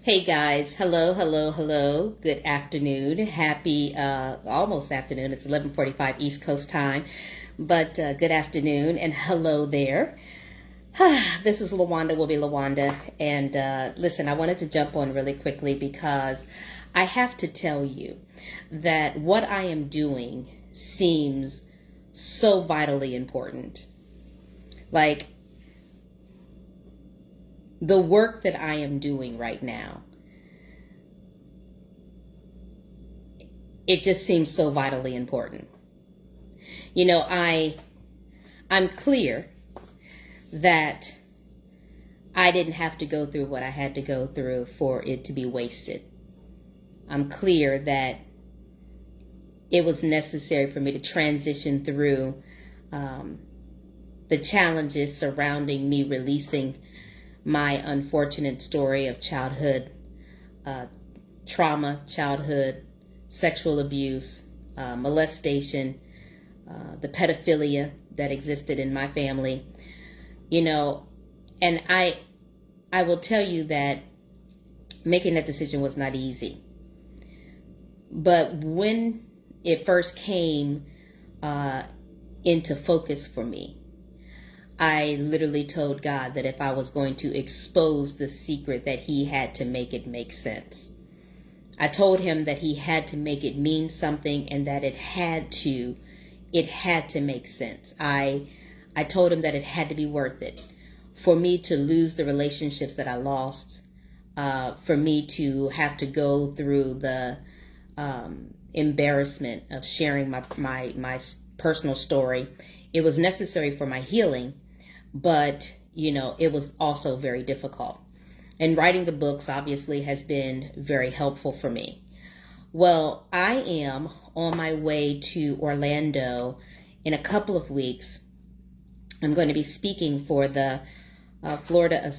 Hey guys, hello, hello, hello. Good afternoon. Happy almost afternoon. It's 11:45 East Coast time, but good afternoon and hello there. This is Lawanda will be Lawanda, and listen, I wanted to jump on really quickly because I have to tell you that what I am doing seems so vitally important. Like the work that I am doing right now, it just seems so vitally important. You know, I'm clear that I didn't have to go through what I had to go through for it to be wasted. I'm clear that it was necessary for me to transition through the challenges surrounding me releasing my unfortunate story of childhood trauma, childhood sexual abuse, molestation, the pedophilia that existed in my family. You know, and I will tell you that making that decision was not easy. But when it first came into focus for me, I literally told God that if I was going to expose the secret, that He had to make it make sense. I told Him that He had to make it mean something and that it had to make sense. I told Him that it had to be worth it for me to lose the relationships that I lost, for me to have to go through the embarrassment of sharing my personal story. It was necessary for my healing, but it was also very difficult. And writing the books obviously has been very helpful for me. Well, I am on my way to Orlando in a couple of weeks. I'm going to be speaking for the Florida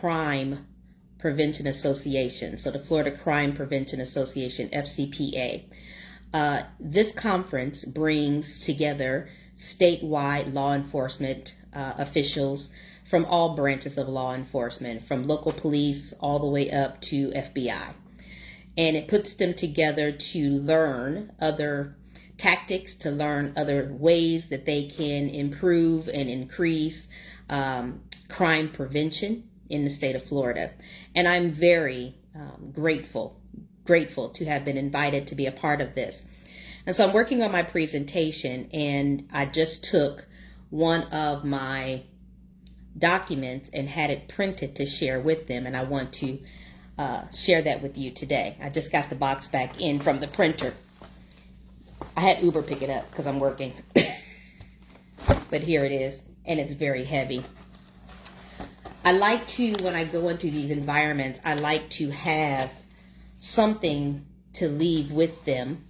Crime Prevention Association. So the Florida Crime Prevention Association, FCPA. This conference brings together statewide law enforcement officials from all branches of law enforcement, from local police all the way up to FBI. And it puts them together to learn other tactics, to learn other ways that they can improve and increase crime prevention in the state of Florida. And I'm very grateful to have been invited to be a part of this. And so I'm working on my presentation, and I just took one of my documents and had it printed to share with them, and I want to share that with you today. I just got the box back in from the printer. I had Uber pick it up because I'm working. But here it is, and it's very heavy. I like to, when I go into these environments, I like to have something to leave with them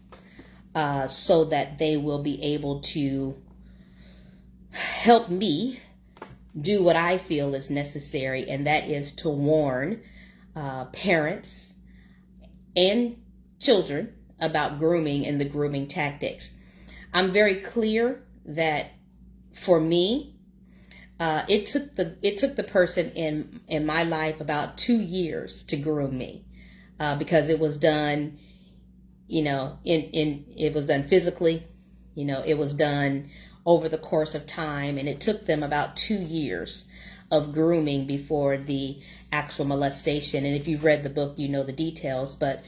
so that they will be able to help me do what I feel is necessary, and that is to warn parents and children about grooming and the grooming tactics. I'm very clear that for me, it took the person in my life about 2 years to groom me, because it was done, it was done physically, it was done over the course of time, and it took them about 2 years of grooming before the actual molestation. And if you've read the book, you know the details, but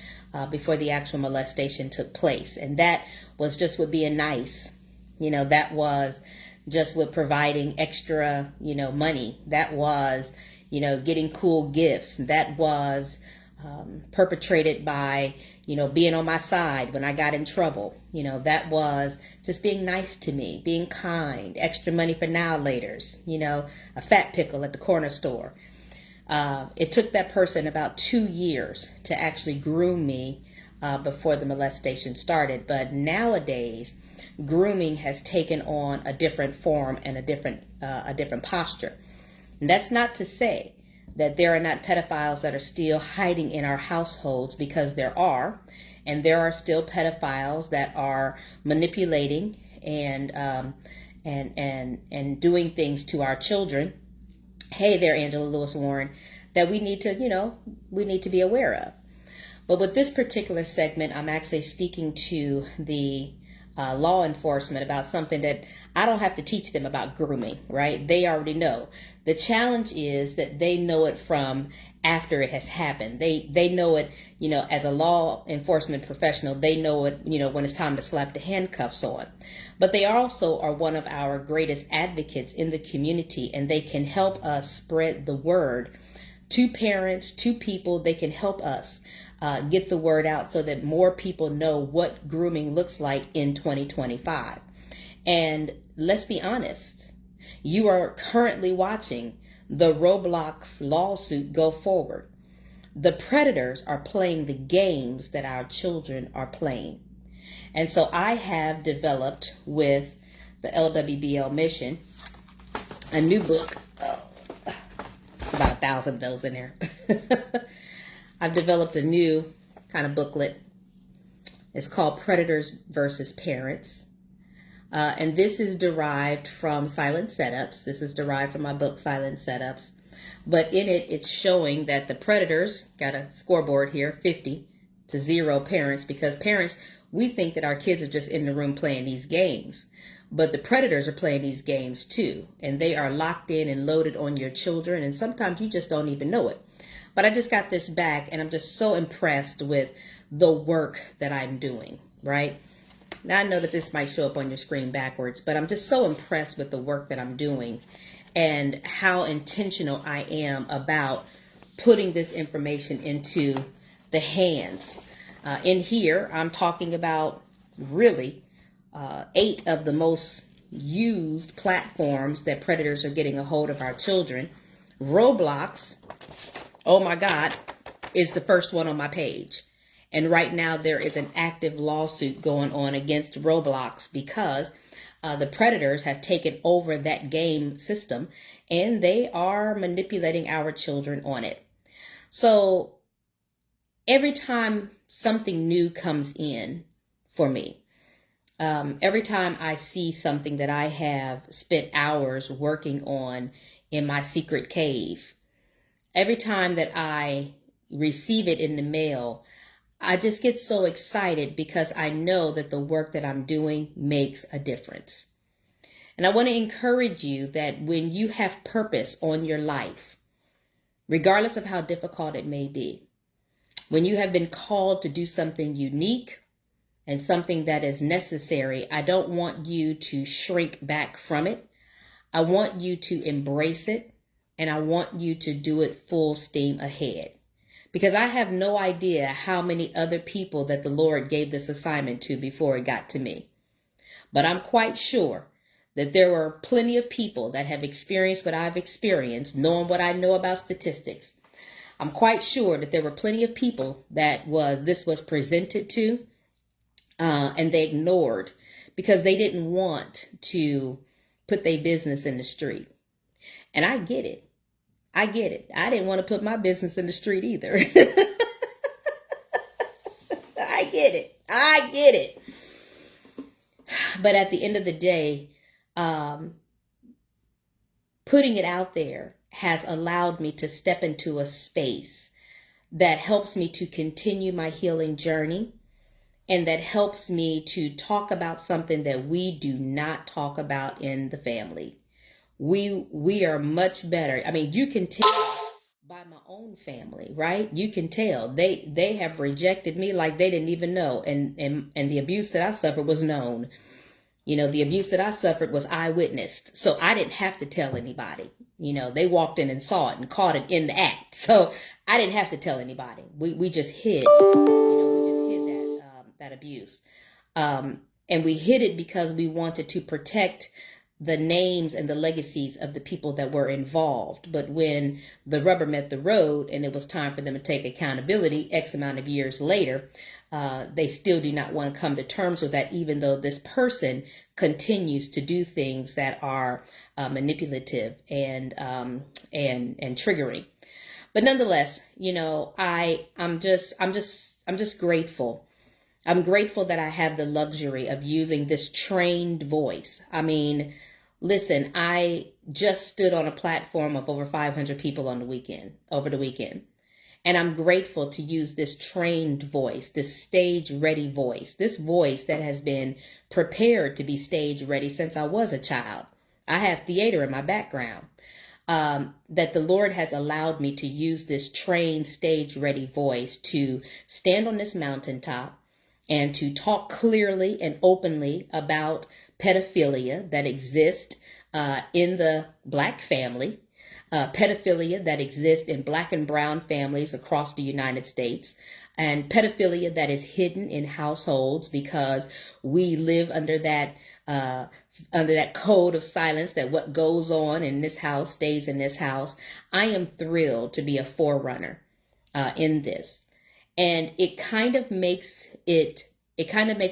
before the actual molestation took place. And that was just with being nice. That was just with providing extra, money. That was, getting cool gifts. That was perpetrated by, being on my side when I got in trouble. That was just being nice to me, being kind, extra money for now laters, a fat pickle at the corner store. It took that person about 2 years to actually groom me before the molestation started. But nowadays, grooming has taken on a different form and a different posture. And that's not to say that there are not pedophiles that are still hiding in our households, because there are. And there are still pedophiles that are manipulating and doing things to our children. Hey there, Angela Lewis Warren. that we need to, we need to be aware of. But with this particular segment, I'm actually speaking to the law enforcement about something that I don't have to teach them about grooming, right? They already know. The challenge is that they know it from after it has happened. They know it, as a law enforcement professional, they know it, when it's time to slap the handcuffs on. But they also are one of our greatest advocates in the community, and they can help us spread the word to parents, to people. They can help us get the word out so that more people know what grooming looks like in 2025. And let's be honest, you are currently watching the Roblox lawsuit go forward. The predators are playing the games that our children are playing. And so I have developed with the LWBL mission a new book. Oh, it's about 1,000 of those in there. I've developed a new kind of booklet. It's called Predators versus Parents. And this is derived from Silent Setups. This is derived from my book, Silent Setups. But in it, it's showing that the predators, got a scoreboard here, 50-0 parents, because parents, we think that our kids are just in the room playing these games. But the predators are playing these games too. And they are locked in and loaded on your children. And sometimes you just don't even know it. But I just got this back, and I'm just so impressed with the work that I'm doing, right? Now, I know that this might show up on your screen backwards, but I'm just so impressed with the work that I'm doing and how intentional I am about putting this information into the hands. In here, I'm talking about really 8 of the most used platforms that predators are getting a hold of our children. Roblox, oh my God, is the first one on my page. And right now there is an active lawsuit going on against Roblox because the predators have taken over that game system and they are manipulating our children on it. So every time something new comes in for me, every time I see something that I have spent hours working on in my secret cave, every time that I receive it in the mail, I just get so excited because I know that the work that I'm doing makes a difference. And I want to encourage you that when you have purpose on your life, regardless of how difficult it may be, when you have been called to do something unique and something that is necessary, I don't want you to shrink back from it. I want you to embrace it, and I want you to do it full steam ahead. Because I have no idea how many other people that the Lord gave this assignment to before it got to me. But I'm quite sure that there were plenty of people that have experienced what I've experienced, knowing what I know about statistics. I'm quite sure that there were plenty of people that this was presented to, and they ignored because they didn't want to put their business in the street. And I get it. I get it. I didn't want to put my business in the street either. I get it. I get it. But at the end of the day, putting it out there has allowed me to step into a space that helps me to continue my healing journey, and that helps me to talk about something that we do not talk about in the family. We are much better. I mean, you can tell by my own family, right? You can tell they have rejected me like they didn't even know. And the abuse that I suffered was known. The abuse that I suffered was eyewitnessed. So I didn't have to tell anybody. They walked in and saw it and caught it in the act. So I didn't have to tell anybody. We just hid, that abuse. And we hid it because we wanted to protect the names and the legacies of the people that were involved. But when the rubber met the road and it was time for them to take accountability X amount of years later, they still do not want to come to terms with that, even though this person continues to do things that are manipulative and triggering. But nonetheless, I'm just grateful. I'm grateful that I have the luxury of using this trained voice. I mean, Listen, I just stood on a platform of over 500 people over the weekend. And I'm grateful to use this trained voice, this stage ready voice, this voice that has been prepared to be stage ready since I was a child. I have theater in my background. That the Lord has allowed me to use this trained stage ready voice to stand on this mountaintop and to talk clearly and openly about pedophilia that exists in the Black family, pedophilia that exists in Black and brown families across the United States, and pedophilia that is hidden in households because we live under that code of silence that what goes on in this house stays in this house. I am thrilled to be a forerunner in this. And it kind of makes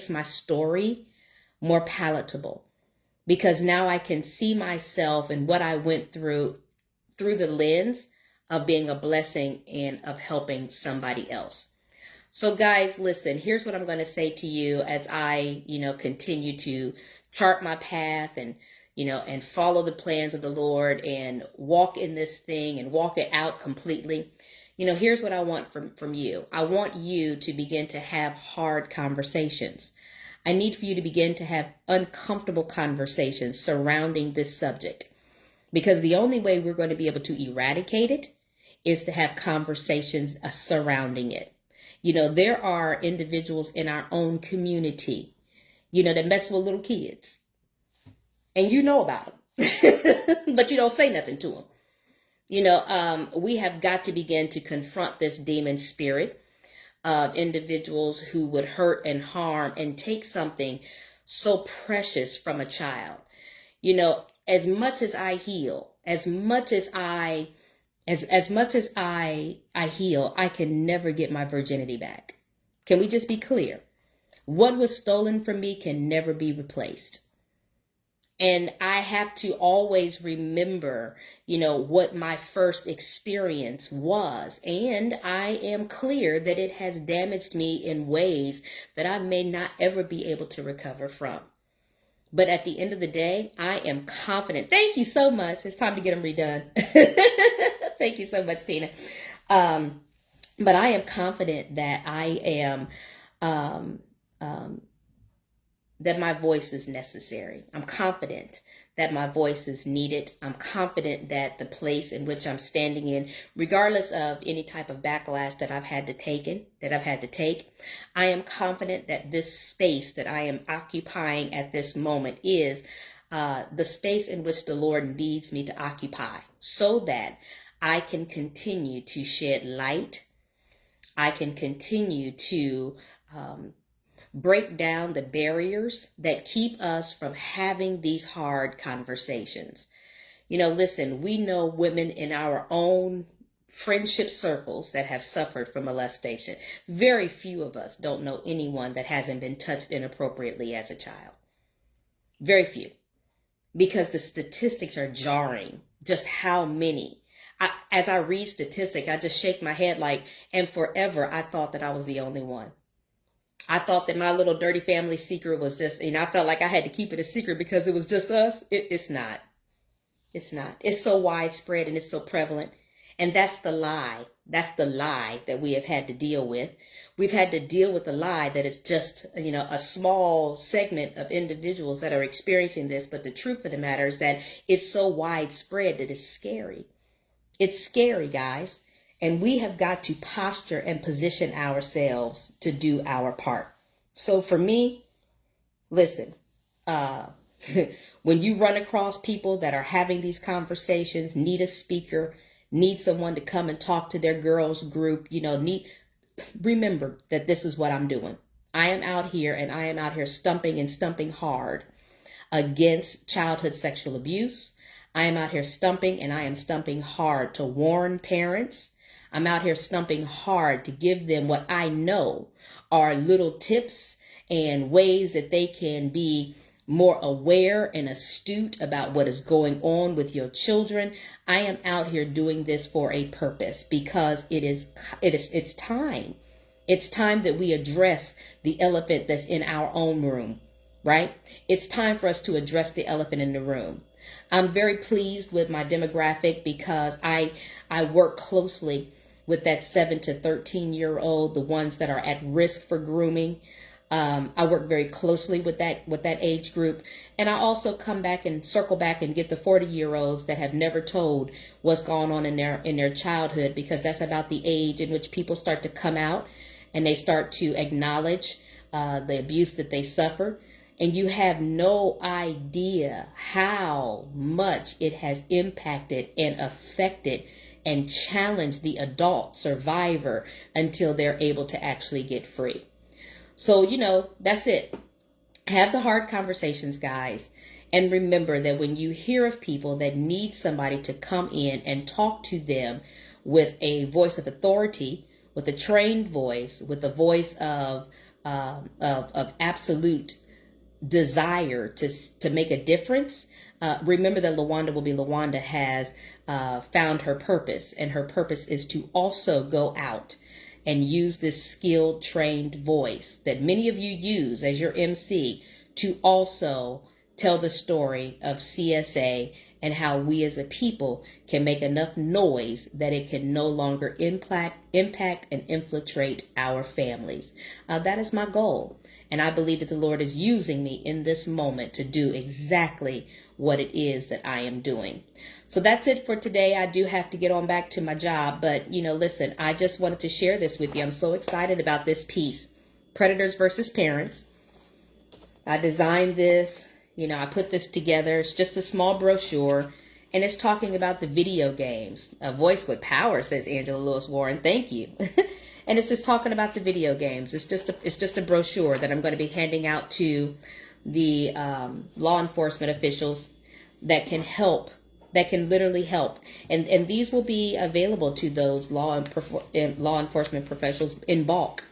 my story more palatable, because now I can see myself and what I went through the lens of being a blessing and of helping somebody else. So guys, listen, here's what I'm going to say to you as I, continue to chart my path and, and follow the plans of the Lord and walk in this thing and walk it out completely. Here's what I want from you. I want you to begin to have hard conversations. I need for you to begin to have uncomfortable conversations surrounding this subject, because the only way we're going to be able to eradicate it is to have conversations surrounding it. There are individuals in our own community, that mess with little kids, and you know about them, but you don't say nothing to them. We have got to begin to confront this demon spirit of individuals who would hurt and harm and take something so precious from a child. As much as I heal, as much as I heal, I can never get my virginity back. Can we just be clear? What was stolen from me can never be replaced. And I have to always remember, what my first experience was. And I am clear that it has damaged me in ways that I may not ever be able to recover from. But at the end of the day, I am confident. Thank you so much. It's time to get them redone. Thank you so much, Tina. But I am confident that I am, that my voice is necessary. I'm confident that my voice is needed. I'm confident that the place in which I'm standing in, regardless of any type of backlash that I've had to take, I am confident that this space that I am occupying at this moment is the space in which the Lord needs me to occupy, so that I can continue to shed light. I can continue to break down the barriers that keep us from having these hard conversations. Listen, we know women in our own friendship circles that have suffered from molestation. Very few of us don't know anyone that hasn't been touched inappropriately as a child. Very few. Because the statistics are jarring, just how many. As I read statistics, I just shake my head like, and forever I thought that I was the only one. I thought that my little dirty family secret was just, I felt like I had to keep it a secret because it was just us. It's not. It's not. It's so widespread and it's so prevalent. And that's the lie. That's the lie that we have had to deal with. We've had to deal with the lie that it's just, a small segment of individuals that are experiencing this. But the truth of the matter is that it's so widespread that it's scary. It's scary, guys. And we have got to posture and position ourselves to do our part. So for me, listen, when you run across people that are having these conversations, need a speaker, need someone to come and talk to their girls group, remember that this is what I'm doing. I am out here stumping hard against childhood sexual abuse. I am out here stumping hard to warn parents. I'm out here stumping hard to give them what I know are little tips and ways that they can be more aware and astute about what is going on with your children. I am out here doing this for a purpose, because it's time. It's time that we address the elephant that's in our own room, right? It's time for us to address the elephant in the room. I'm very pleased with my demographic because I work closely with that 7 to 13-year-old, the ones that are at risk for grooming. I work very closely with that age group, and I also come back and circle back and get the 40-year-olds that have never told what's going on in their childhood, because that's about the age in which people start to come out and they start to acknowledge the abuse that they suffered. And you have no idea how much it has impacted and affected and challenged the adult survivor until they're able to actually get free. So, that's it. Have the hard conversations, guys. And remember that when you hear of people that need somebody to come in and talk to them with a voice of authority, with a trained voice, with a voice of absolute desire to make a difference, remember that LaWanda has found her purpose, and her purpose is to also go out and use this skilled, trained voice that many of you use as your MC to also tell the story of CSA and how we as a people can make enough noise that it can no longer impact and infiltrate our families. That is my goal. And I believe that the Lord is using me in this moment to do exactly what it is that I am doing. So that's it for today. I do have to get on back to my job, but listen, I just wanted to share this with you. I'm so excited about this piece, Predators versus Parents. I designed this, I put this together. It's just a small brochure, and it's talking about the video games. A voice with power, says Angela Lewis Warren. Thank you. And it's just talking about the video games. It's just a brochure that I'm going to be handing out to the law enforcement officials that can help, that can literally help. And these will be available to those law enforcement professionals in bulk,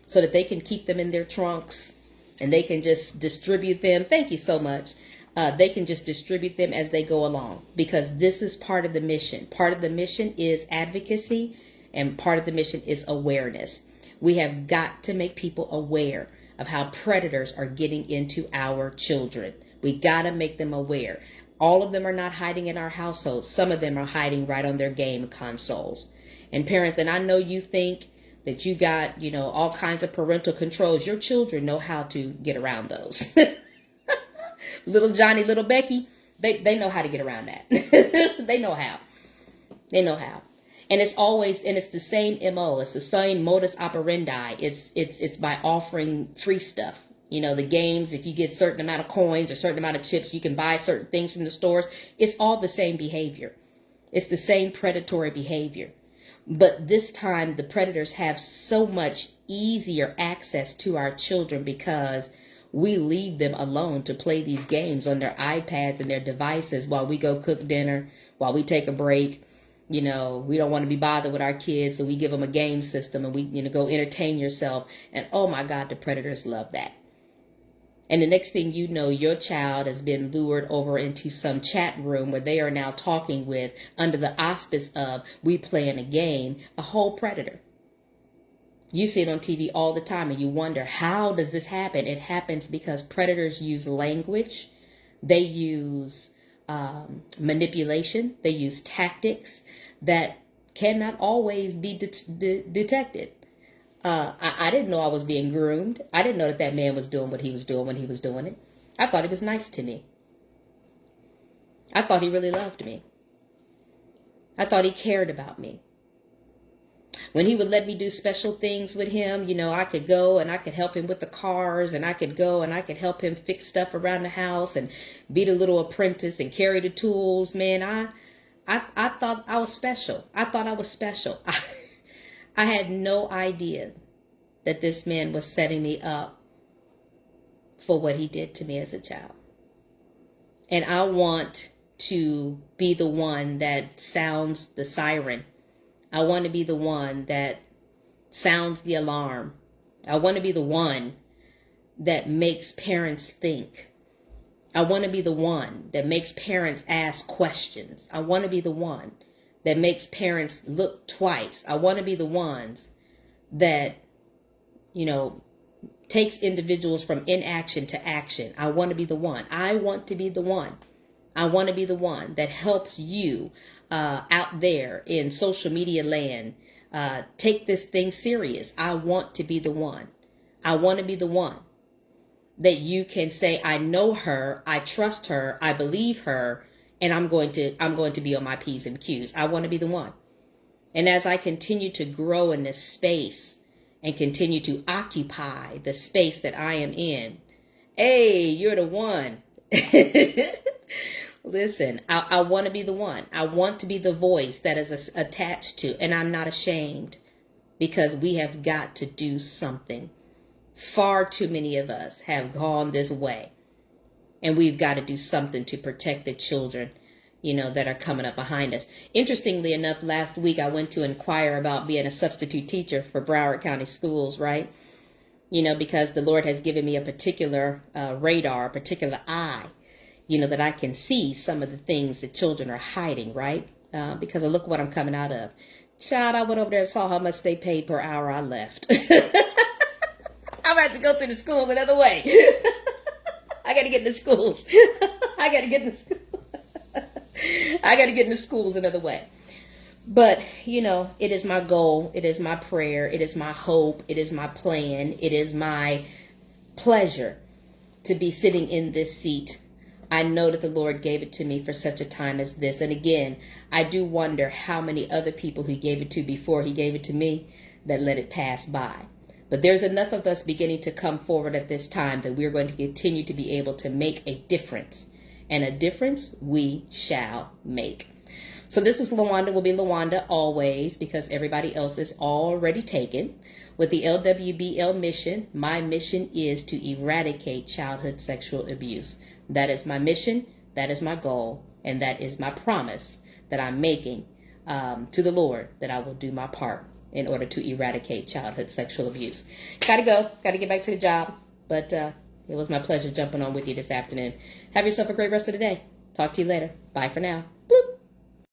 so that they can keep them in their trunks and they can just distribute them. Thank you so much. They can just distribute them as they go along, because this is part of the mission. Part of the mission is advocacy, and part of the mission is awareness. We have got to make people aware of how predators are getting into our children. We got to make them aware. All of them are not hiding in our households. Some of them are hiding right on their game consoles. And parents, and I know you think that you got, all kinds of parental controls. Your children know how to get around those. Little Johnny, little Becky, they know how to get around that. They know how. They know how. And it's the same MO. It's the same modus operandi. It's by offering free stuff. The games, if you get a certain amount of coins or certain amount of chips, you can buy certain things from the stores. It's all the same behavior. It's the same predatory behavior. But this time, the predators have so much easier access to our children because we leave them alone to play these games on their iPads and their devices while we go cook dinner, while we take a break. We don't want to be bothered with our kids, so we give them a game system and we, go entertain yourself. And oh my God, the predators love that. And the next thing you know, your child has been lured over into some chat room where they are now talking with, under the auspice of, we playing a game, a whole predator. You see it on TV all the time and you wonder, how does this happen? It happens because predators use language. They use manipulation. They use tactics that cannot always be detected. I didn't know I was being groomed. I didn't know that man was doing what he was doing when he was doing it. I thought he was nice to me. I thought he really loved me. I thought he cared about me. When he would let me do special things with him, I could go and I could help him with the cars, and I could go and I could help him fix stuff around the house and be the little apprentice and carry the tools. Man, I thought I was special. I thought I was special. I had no idea that this man was setting me up for what he did to me as a child. And I want to be the one that sounds the siren. I want to be the one that sounds the alarm. I want to be the one that makes parents think. I want to be the one that makes parents ask questions. I want to be the one that makes parents look twice. I want to be the ones that, takes individuals from inaction to action. I want to be the one. I want to be the one. I want to be the one that helps you out there in social media land take this thing serious. I want to be the one. I want to be the one that you can say, I know her, I trust her, I believe her, and I'm going to be on my P's and Q's. I want to be the one. And as I continue to grow in this space and continue to occupy the space that I am in, hey, you're the one. Listen, I want to be the one. I want to be the voice that is attached to, and I'm not ashamed, because we have got to do something. Far too many of us have gone this way, and we've got to do something to protect the children, that are coming up behind us. Interestingly enough, last week I went to inquire about being a substitute teacher for Broward County Schools, right? Because the Lord has given me a particular radar, a particular eye, that I can see some of the things that children are hiding, right? Because of look what I'm coming out of. Child, I went over there and saw how much they paid per hour. I left. I'm about to go through the schools another way. I got to get in the schools. I got to get in the schools another way. But, it is my goal. It is my prayer. It is my hope. It is my plan. It is my pleasure to be sitting in this seat. I know that the Lord gave it to me for such a time as this. And again, I do wonder how many other people he gave it to before he gave it to me that let it pass by. But there's enough of us beginning to come forward at this time that we're going to continue to be able to make a difference. And a difference we shall make. So this is LaWanda, will be LaWanda always, because everybody else is already taken. With the LWBL mission, my mission is to eradicate childhood sexual abuse. That is my mission, that is my goal, and that is my promise that I'm making to the Lord, that I will do my part in order to eradicate childhood sexual abuse. Gotta go, gotta get back to the job, but it was my pleasure jumping on with you this afternoon. Have yourself a great rest of the day. Talk to you later. Bye for now. Bloop.